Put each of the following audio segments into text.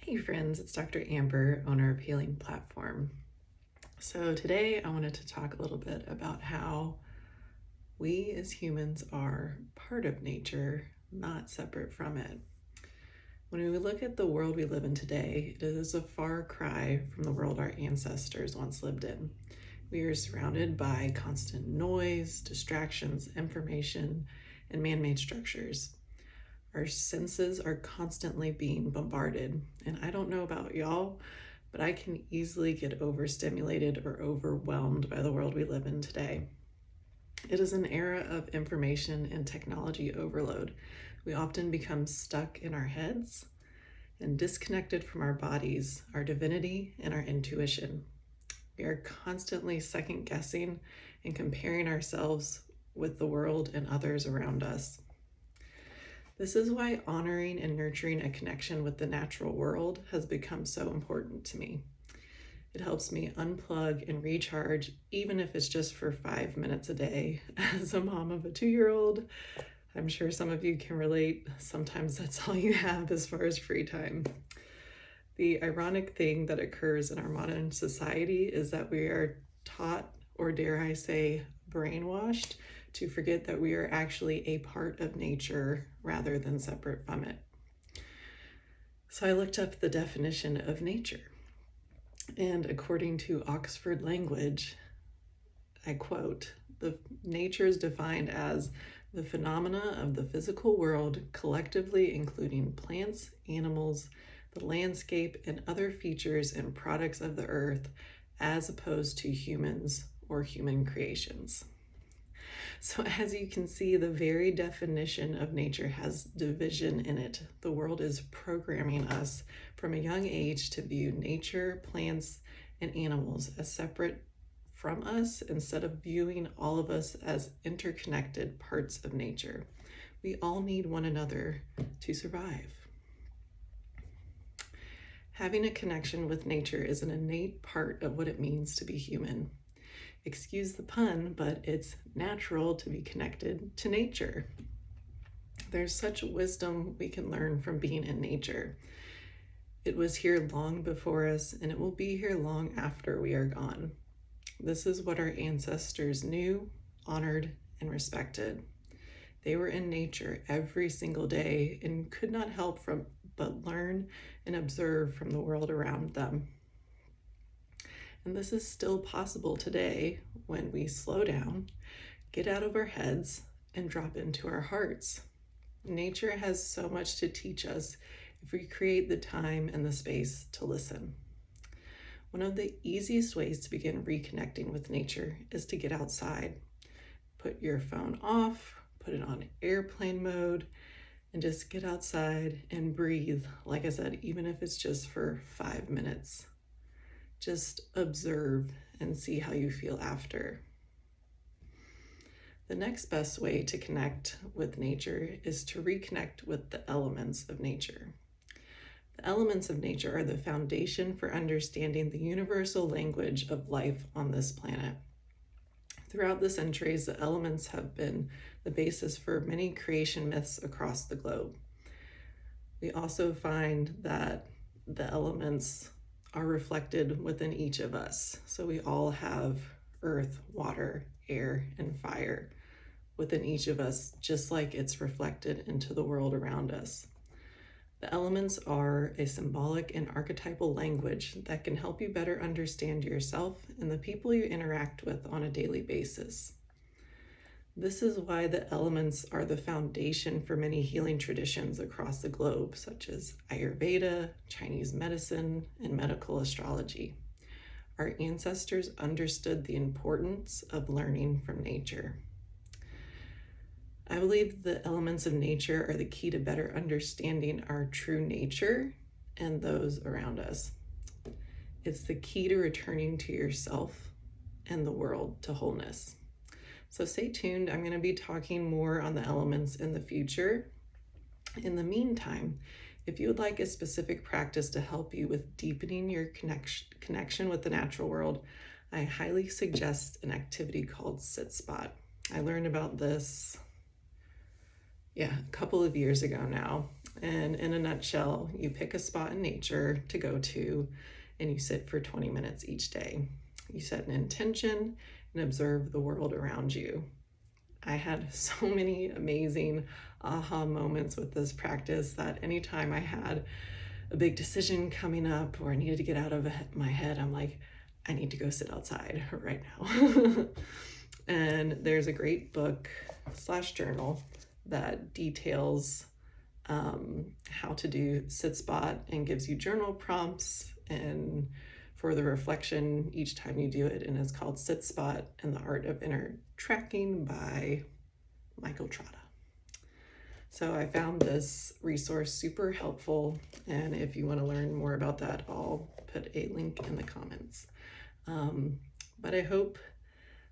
Hey friends, it's Dr. Amber, owner of Healing Platform. So today I wanted to talk a little bit about how we as humans are part of nature, not separate from it. When we look at the world we live in today, it is a far cry from the world our ancestors once lived in. We are surrounded by constant noise, distractions, information, and man-made structures. Our senses are constantly being bombarded. And I don't know about y'all, but I can easily get overstimulated or overwhelmed by the world we live in today. It is an era of information and technology overload. We often become stuck in our heads and disconnected from our bodies, our divinity, and our intuition. We are constantly second guessing and comparing ourselves with the world and others around us. This is why honoring and nurturing a connection with the natural world has become so important to me. It helps me unplug and recharge, even if it's just for 5 minutes a day. As a mom of a 2-year-old, I'm sure some of you can relate. Sometimes that's all you have as far as free time. The ironic thing that occurs in our modern society is that we are taught, or dare I say, brainwashed, to forget that we are actually a part of nature rather than separate from it. So I looked up the definition of nature, and according to Oxford Language, I quote, "The nature is defined as the phenomena of the physical world, collectively including plants, animals, the landscape, and other features and products of the earth, as opposed to humans or human creations." So as you can see, the very definition of nature has division in it. The world is programming us from a young age to view nature, plants, and animals as separate from us instead of viewing all of us as interconnected parts of nature. We all need one another to survive. Having a connection with nature is an innate part of what it means to be human. Excuse the pun, but it's natural to be connected to nature. There's such wisdom we can learn from being in nature. It was here long before us, and it will be here long after we are gone. This is what our ancestors knew, honored, and respected. They were in nature every single day and could not help but learn and observe from the world around them. And this is still possible today when we slow down, get out of our heads, and drop into our hearts. Nature has so much to teach us if we create the time and the space to listen. One of the easiest ways to begin reconnecting with nature is to get outside. Put your phone off, put it on airplane mode, and just get outside and breathe. Like I said, even if it's just for 5 minutes. Just observe and see how you feel after. The next best way to connect with nature is to reconnect with the elements of nature. The elements of nature are the foundation for understanding the universal language of life on this planet. Throughout the centuries, the elements have been the basis for many creation myths across the globe. We also find that the elements are reflected within each of us. So we all have earth, water, air, and fire within each of us, just like it's reflected into the world around us. The elements are a symbolic and archetypal language that can help you better understand yourself and the people you interact with on a daily basis. This is why the elements are the foundation for many healing traditions across the globe, such as Ayurveda, Chinese medicine, and medical astrology. Our ancestors understood the importance of learning from nature. I believe the elements of nature are the key to better understanding our true nature and those around us. It's the key to returning to yourself and the world to wholeness. So stay tuned. I'm going to be talking more on the elements in the future. In the meantime, if you would like a specific practice to help you with deepening your connection with the natural world, I highly suggest an activity called Sit Spot. I learned about this, a couple of years ago now. And in a nutshell, you pick a spot in nature to go to and you sit for 20 minutes each day. You set an intention and observe the world around you. I had so many amazing aha moments with this practice that anytime I had a big decision coming up or I needed to get out of my head, I'm like, I need to go sit outside right now. And there's a great book / journal that details how to do sit spot and gives you journal prompts and further reflection each time you do it. And it's called Sit Spot and the Art of Inner Tracking by Michael Trotta. So I found this resource super helpful. And if you want to learn more about that, I'll put a link in the comments. But I hope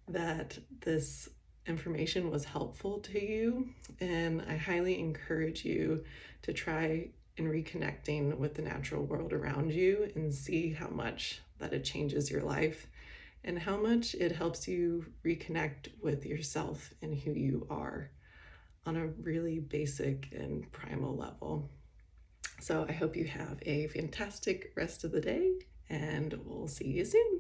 that this information was helpful to you, and I highly encourage you to try in reconnecting with the natural world around you and see how much that it changes your life and how much it helps you reconnect with yourself and who you are on a really basic and primal level. So I hope you have a fantastic rest of the day, and we'll see you soon.